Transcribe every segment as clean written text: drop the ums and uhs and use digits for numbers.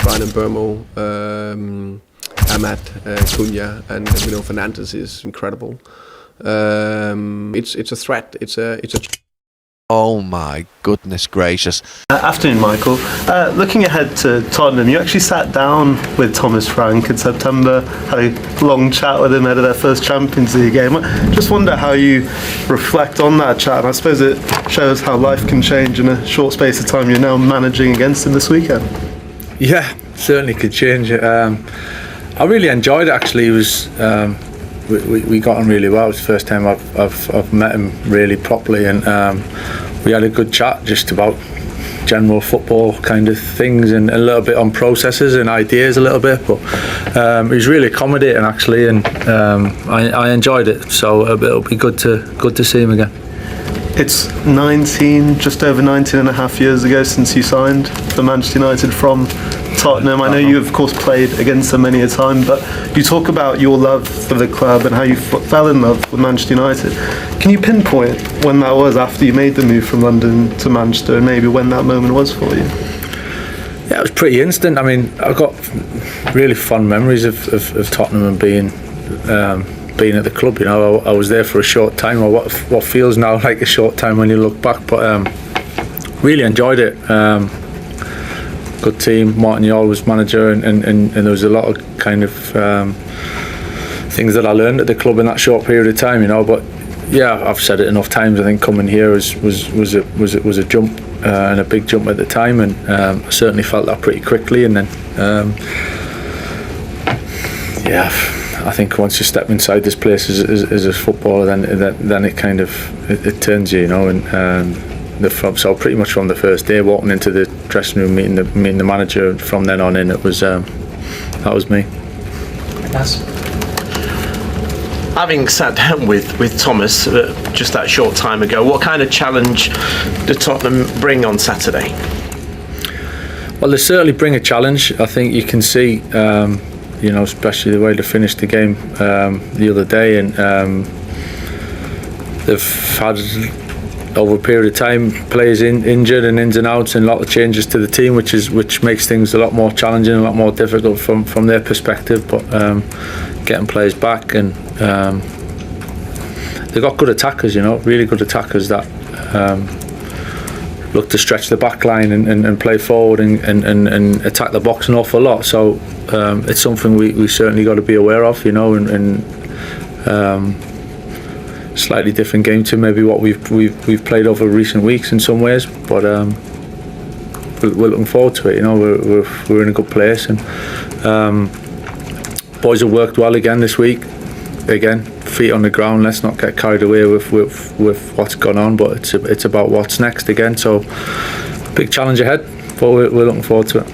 Brian and Burmo, Ahmad, Cunha, and Fernandes is incredible. It's a threat. It's a. Oh my goodness gracious. Afternoon, Michael. Looking ahead to Tottenham, you actually sat down with Thomas Frank in September, had a long chat with him ahead of their first Champions League game. Just wonder how you reflect on that chat, and I suppose it shows how life can change in a short space of time. You're now managing against him this weekend. Yeah, certainly could change. I really enjoyed it actually. It was we got on really well. It was the first time I've met him really properly, and we had a good chat just about general football kind of things, and a little bit on processes and ideas a little bit. But he was really accommodating actually, and I enjoyed it. So it'll be good to see him again. It's just over 19 and a half years ago since you signed for Manchester United from Tottenham. I know you, of course, played against them many a time, but you talk about your love for the club and how you fell in love with Manchester United. Can you pinpoint when that was after you made the move from London to Manchester, and maybe when that moment was for you? Yeah, it was pretty instant. I mean, I've got really fond memories of Tottenham and being at the club. I was there for a short time, or what feels now like a short time when you look back, but really enjoyed it. Good team. Martin Jol was manager, and there was a lot of kind of things that I learned at the club in that short period of time. But yeah, I've said it enough times. I think coming here was a jump, and a big jump at the time, and I certainly felt that pretty quickly. And then I think once you step inside this place as a footballer, then it kind of it turns you, and so pretty much from the first day, walking into the dressing room, meeting the manager, and from then on in, it was that was me. Having sat down with Thomas just that short time ago, what kind of challenge did Tottenham bring on Saturday? Well, they certainly bring a challenge. I think you can see, especially the way they finished the game the other day, and they've had, over a period of time, players injured and ins and outs, and a lot of changes to the team, which makes things a lot more challenging, a lot more difficult from their perspective. But getting players back, and they've got good attackers, really good attackers that look to stretch the back line and play forward and attack the box an awful lot. So it's something we certainly got to be aware of, and slightly different game to maybe what we've played over recent weeks in some ways, but we're looking forward to it. We're in a good place, and boys have worked well again this week. Again, feet on the ground. Let's not get carried away with what's gone on, but it's about what's next again. So big challenge ahead, but we're looking forward to it.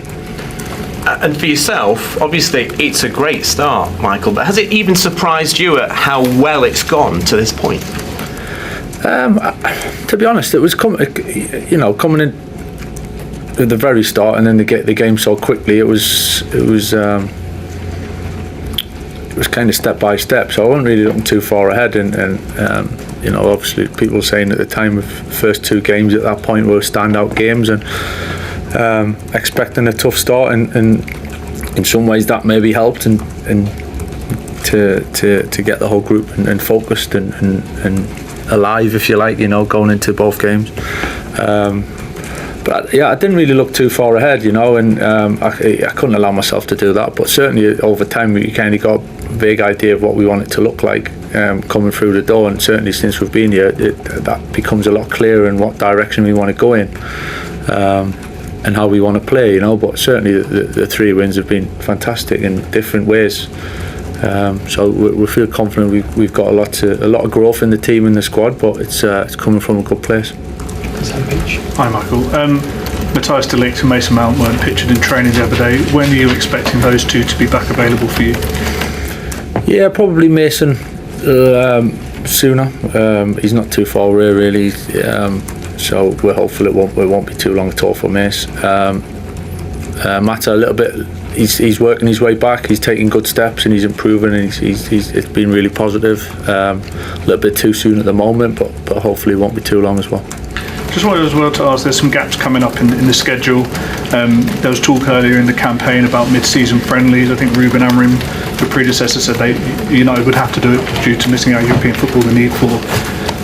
And for yourself, obviously it's a great start, Michael, but has it even surprised you at how well it's gone to this point? To be honest, it was coming in at the very start, and then to get the game so quickly, it was kind of step by step. So I wasn't really looking too far ahead, and obviously people were saying at the time of the first two games at that point were standout games, and expecting a tough start, and in some ways that maybe helped, and to get the whole group and focused and alive, if you like, going into both games. But yeah, I didn't really look too far ahead, and I couldn't allow myself to do that. But certainly over time, we kind of got a vague idea of what we want it to look like coming through the door, and certainly since we've been here, that becomes a lot clearer in what direction we want to go in. And how we want to play, but certainly the three wins have been fantastic in different ways. So we feel confident we've got a lot of growth in the team and the squad, but it's coming from a good place. Hi Michael. Matthias de Ligt and Mason Mount weren't pictured in training the other day. When are you expecting those two to be back available for you? Yeah, probably Mason sooner. He's not too far away really. So we're hopeful it won't be too long at all for Mace. Matt a little bit. He's working his way back. He's taking good steps and he's improving. And it's been really positive. A little bit too soon at the moment, but hopefully it won't be too long as well. Just wanted as well to ask, there's some gaps coming up in the schedule. There was talk earlier in the campaign about mid-season friendlies. I think Ruben Amorim, the predecessor, said United would have to do it due to missing out European football, the need for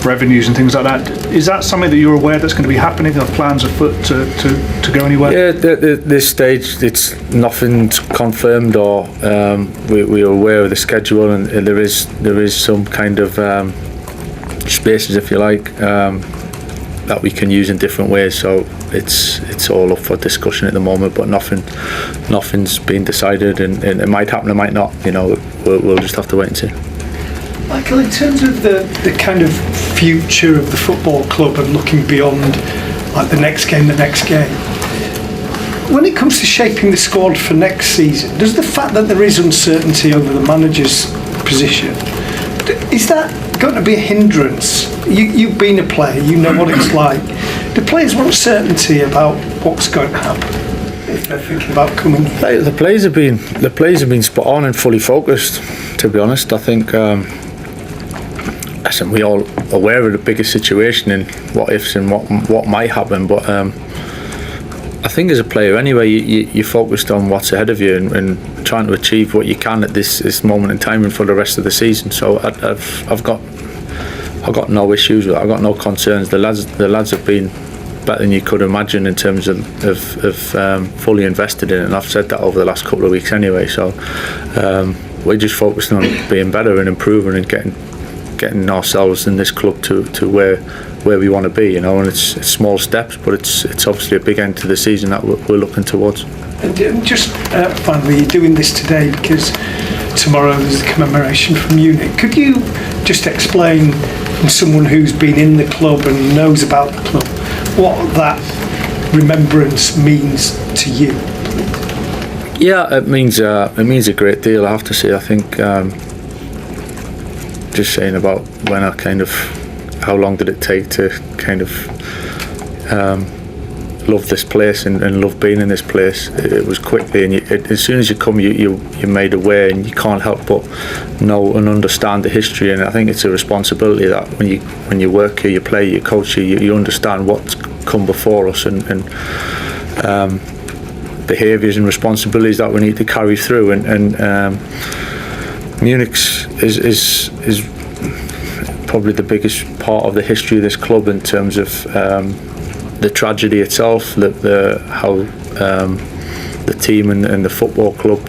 revenues and things like that. Is that something that you're aware that's going to be happening? Are plans afoot to go anywhere? Yeah, at this stage, it's nothing's confirmed, or we are aware of the schedule, and there is some kind of spaces, if you like, that we can use in different ways. So it's all up for discussion at the moment, but nothing's been decided, and it might happen, it might not. We'll just have to wait and see. Michael, in terms of the kind of future of the football club and looking beyond like the next game, when it comes to shaping the squad for next season, does the fact that there is uncertainty over the manager's position, is that going to be a hindrance? You've been a player, you know what it's like. Do players want certainty about what's going to happen if they're thinking about coming here? The players have been spot on and fully focused, to be honest. I think we're all aware of the bigger situation and what ifs and what might happen, but I think as a player anyway, you're focused on what's ahead of you and trying to achieve what you can at this moment in time and for the rest of the season. So I've got no issues with it. I've got no concerns. The lads have been better than you could imagine in terms of fully invested in it, and I've said that over the last couple of weeks anyway. So we're just focusing on being better and improving and getting ourselves in this club to where we want to be, and it's small steps, but it's obviously a big end to the season that we're looking towards. And just finally, you're doing this today because tomorrow there's a commemoration from Munich. Could you just explain, from someone who's been in the club and knows about the club, what that remembrance means to you? Yeah, it means a great deal, I have to say. I think just saying about when I how long did it take to kind of love this place and love being in this place. It was quickly, and as soon as you come, you're made aware, and you can't help but know and understand the history. And I think it's a responsibility that when you work here, you play, you coach here, you understand what's come before us and behaviours and responsibilities that we need to carry through. And Munich is probably the biggest part of the history of this club in terms of the tragedy itself, how the team and the football club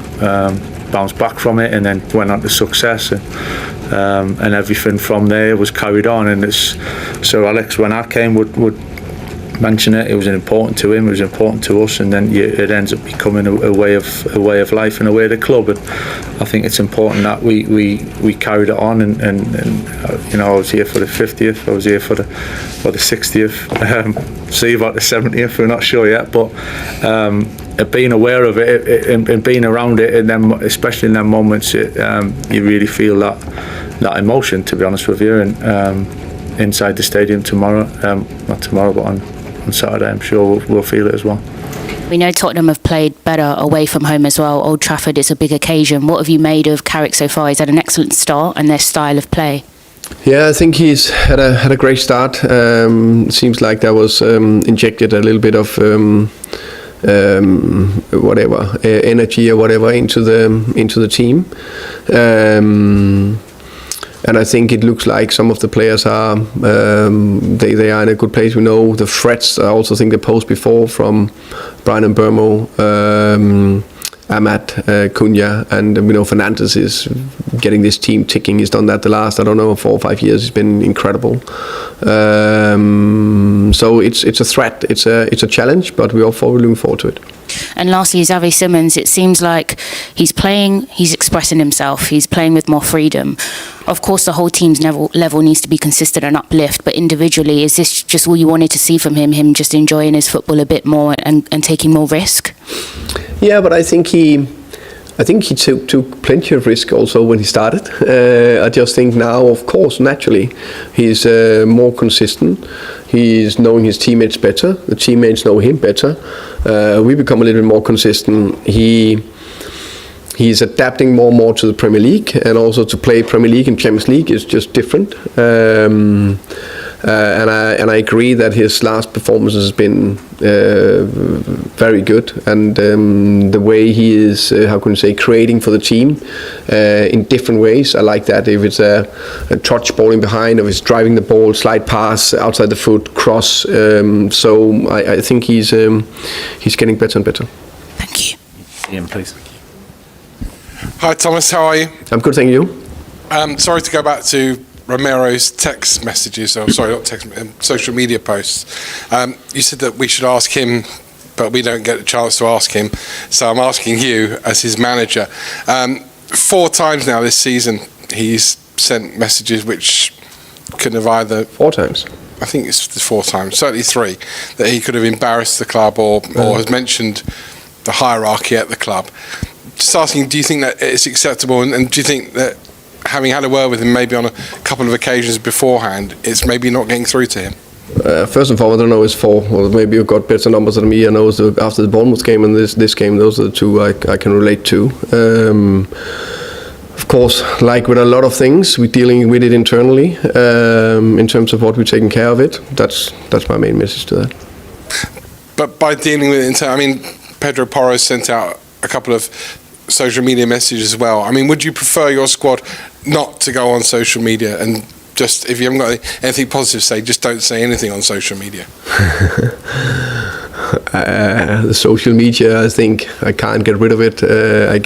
bounced back from it and then went on to success, and everything from there was carried on. And it's Sir Alex, when I came, would mention it. It was important to him, it was important to us, and then it ends up becoming a way of life and a way of the club. And I think it's important that we carried it on, and I was here for the 50th, I was here for the 60th, see about the 70th, we're not sure yet, but being aware of it and being around it, and then especially in them moments, you really feel that emotion, to be honest with you. And inside the stadium tomorrow, not tomorrow, but on Saturday, I'm sure we'll feel it as well. We know Tottenham have played better away from home as well. Old Trafford is a big occasion. What have you made of Carrick so far? He's had an excellent start and their style of play. Yeah, I think he's had a great start. Seems like there was injected a little bit of energy or whatever into the team. And I think it looks like some of the players are they are in a good place. We know the threats. I also think the post before from Brian and Burmo, Amat, Cunha, and Fernandes is getting this team ticking. He's done that the last 4 or 5 years. It's been incredible. So it's a threat. It's a challenge, but we're all looking forward to it. And lastly, Xavi Simons, it seems like he's playing, he's expressing himself, he's playing with more freedom. Of course, the whole team's level needs to be consistent and uplift, but individually, is this just all you wanted to see from him just enjoying his football a bit more and taking more risk? Yeah, but I think he took plenty of risk also when he started. I just think now, of course, naturally, he's more consistent. He's knowing his teammates better. The teammates know him better. We become a little bit more consistent. He's adapting more and more to the Premier League, and also to play Premier League and Champions League is just different. and I agree that his last performance has been very good, and the way he is, how can you say, creating for the team in different ways. I like that. If it's a touch ball in behind, or if it's driving the ball, slide pass outside the foot, cross. So I think he's getting better and better. Thank you. Ian, please. Hi Thomas, how are you? I'm good, thank you. Sorry to go back to Romero's text messages, or sorry, not text, social media posts. You said that we should ask him, but we don't get a chance to ask him. So I'm asking you as his manager. 4 times now this season he's sent messages which could have either... 4 times? I think it's 4 times, certainly 3, that he could have embarrassed the club or has mentioned the hierarchy at the club. Just asking, do you think that it's acceptable, and do you think that having had a word with him maybe on a couple of occasions beforehand, it's maybe not getting through to him? First and foremost, I don't know it's 4, or maybe you've got better numbers than me. I know after the Bournemouth game and this game, those are the 2 I can relate to. Of course, like with a lot of things, we're dealing with it internally in terms of what we're taking care of it. That's my main message to that. But by dealing with it internally, I mean, Pedro Porro sent out a couple of social media messages as well. I mean, would you prefer your squad not to go on social media, and just, if you haven't got anything positive to say, just don't say anything on social media? The social media, I think I can't get rid of it. I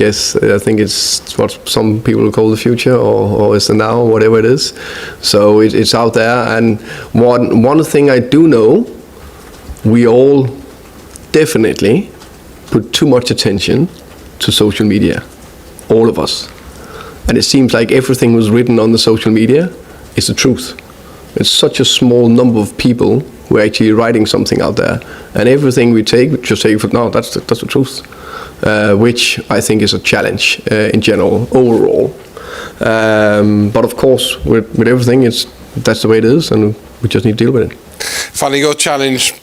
think it's what some people call the future, or is the now, whatever it is. So it's out there, and one thing I do know, we all definitely put too much attention to social media, all of us, and it seems like everything was written on the social media is the truth. It's such a small number of people who are actually writing something out there, and everything we just take for no, that's the truth, which I think is a challenge in general, overall. But of course, with everything, that's the way it is, and we just need to deal with it. Finally, your challenge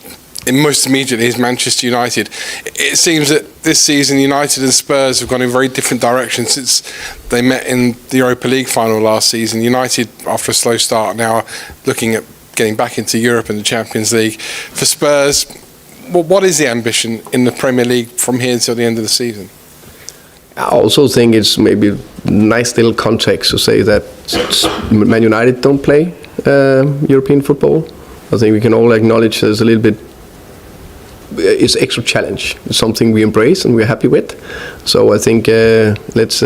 most immediately is Manchester United. It seems that this season United and Spurs have gone in very different directions since they met in the Europa League final last season. United, after a slow start, now are looking at getting back into Europe and the Champions League. For Spurs, what is the ambition in the Premier League from here until the end of the season? I also think it's maybe a nice little context to say that Man United don't play European football. I think we can all acknowledge there's a little bit. It's extra challenge. It's something we embrace and we're happy with. So I think let's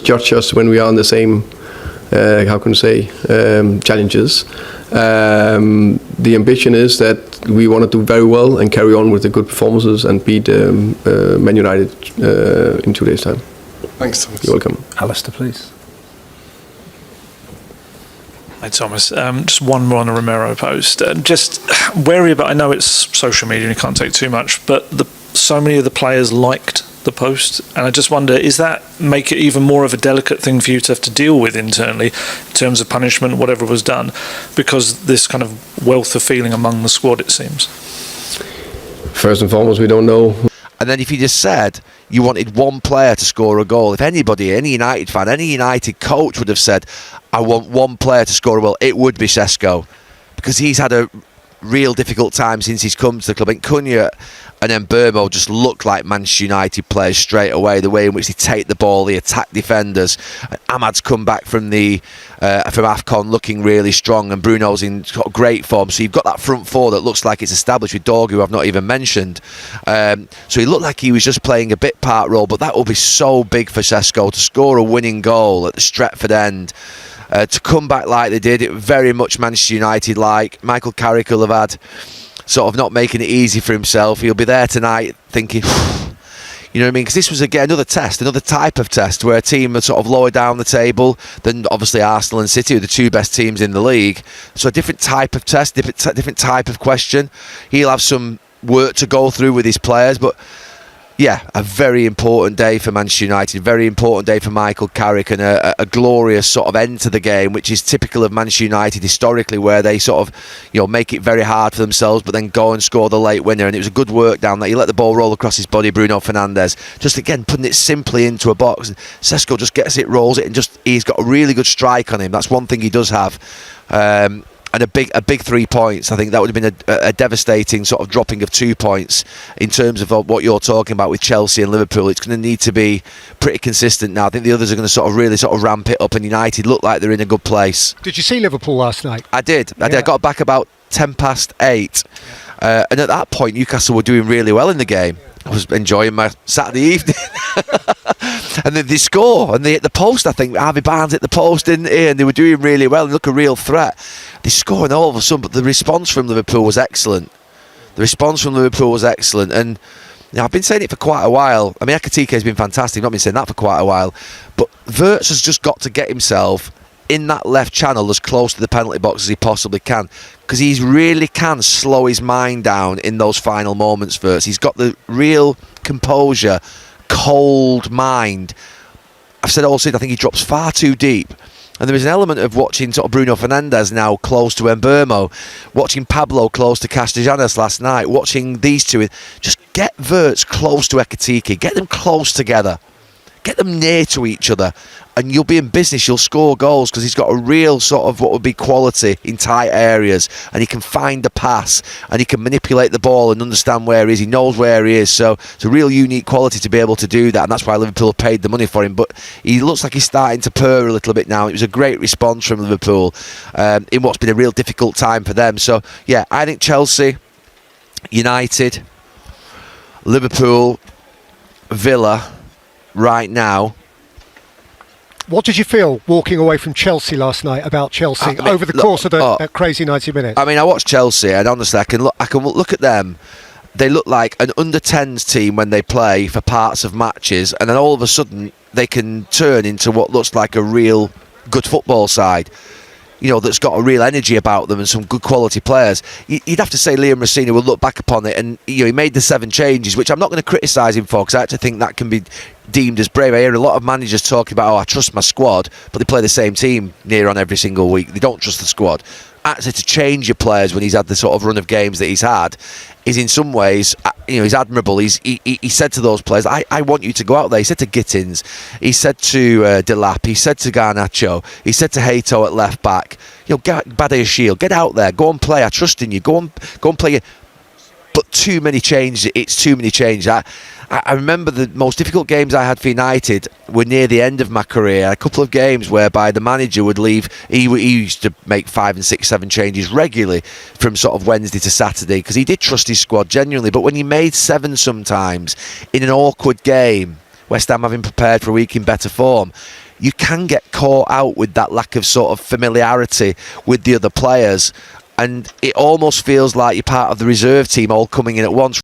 judge us when we are on the same challenges. The ambition is that we want to do very well and carry on with the good performances and beat Man United in 2 days' time. Thanks, Thomas. You're welcome. Alistair, please. Hi Thomas, just one more on the Romero post. Just wary about, I know it's social media and you can't take too much, but so many of the players liked the post, and I just wonder, is that make it even more of a delicate thing for you to have to deal with internally in terms of punishment, whatever was done, because this kind of wealth of feeling among the squad, it seems? First and foremost, we don't know. And then if you just said you wanted one player to score a goal, if anybody, any United fan, any United coach would have said, I want one player to score a goal, it would be Sesko, because he's had a real difficult time since he's come to the club. And Cunha and then Burmo just look like Manchester United players straight away, the way in which they take the ball, they attack defenders. And Ahmad's come back from AFCON looking really strong, and Bruno's in great form. So you've got that front four that looks like it's established with Dorgu, who I've not even mentioned. So he looked like he was just playing a bit part role, but that will be so big for Sesko to score a winning goal at the Stretford end. To come back like they did, it very much Manchester United like. Michael Carrick will have had sort of not making it easy for himself. He'll be there tonight thinking, you know what I mean? Because this was again another test, another type of test where a team are sort of lower down the table than obviously Arsenal and City, are the 2 best teams in the league. So a different type of test, different type of question. He'll have some work to go through with his players, but yeah, a very important day for Manchester United, very important day for Michael Carrick, and a glorious sort of end to the game, which is typical of Manchester United historically, where they sort of, make it very hard for themselves, but then go and score the late winner. And it was a good work down there. He let the ball roll across his body, Bruno Fernandes, just again putting it simply into a box. Sesko just gets it, rolls it, and he's got a really good strike on him. That's one thing he does have. and a big 3 points. I think that would have been a devastating sort of dropping of 2 points in terms of what you're talking about with Chelsea and Liverpool. It's going to need to be pretty consistent now. I think the others are going to really ramp it up, and United look like they're in a good place. Did you see Liverpool last night? I did. I got back about 8:10. And at that point, Newcastle were doing really well in the game. I was enjoying my Saturday evening. And then they score, and they hit the post. I think Harvey Barnes hit the post, didn't he? And they were doing really well. They look a real threat. They score, and all of a sudden, but the response from Liverpool was excellent. And I've been saying it for quite a while. I mean, Ekitike has been fantastic. I've not been saying that for quite a while. But Wirtz has just got to get himself in that left channel as close to the penalty box as he possibly can, because he really can slow his mind down in those final moments. Wirtz, he's got the real composure, cold mind. I've said all season, I think he drops far too deep. And there is an element of watching sort of Bruno Fernandes now close to Mbeumo, watching Pablo close to Castellanos last night, watching these two. Just get Wirtz close to Ekitike, get them close together, get them near to each other, and you'll be in business. You'll score goals, because he's got a real sort of what would be quality in tight areas, and he can find the pass, and he can manipulate the ball and understand where he is. He knows where he is, so it's a real unique quality to be able to do that, and that's why Liverpool paid the money for him. But he looks like he's starting to purr a little bit now. It was a great response from Liverpool in what's been a real difficult time for them. So yeah, I think Chelsea, United, Liverpool, Villa right now. What did you feel walking away from Chelsea last night about Chelsea over the course of that crazy 90 minutes? I mean, I watched Chelsea, and honestly, I can look at them. They look like an under-10s team when they play for parts of matches, and then all of a sudden they can turn into what looks like a real good football side. You know, that's got a real energy about them and some good quality players. You'd have to say Liam Rossini will look back upon it, and he made the 7 changes, which I'm not going to criticise him for, because I actually think that can be deemed as brave. I hear a lot of managers talking about, I trust my squad, but they play the same team near on every single week. They don't trust the squad. Actually, to change your players when he's had the sort of run of games that he's had is in some ways, he's admirable. He said to those players, I want you to go out there. He said to Gittins, he said to Delap, he said to Garnacho, he said to Hato at left back, Badiashile, get out there, go and play. I trust in you. Go and play. But too many changes. It's too many changes. I remember the most difficult games I had for United were near the end of my career. A couple of games whereby the manager would leave. He used to make 5 and 6, 7 changes regularly from sort of Wednesday to Saturday, because he did trust his squad genuinely. But when he made 7 sometimes in an awkward game, West Ham having prepared for a week in better form, you can get caught out with that lack of sort of familiarity with the other players. And it almost feels like you're part of the reserve team all coming in at once.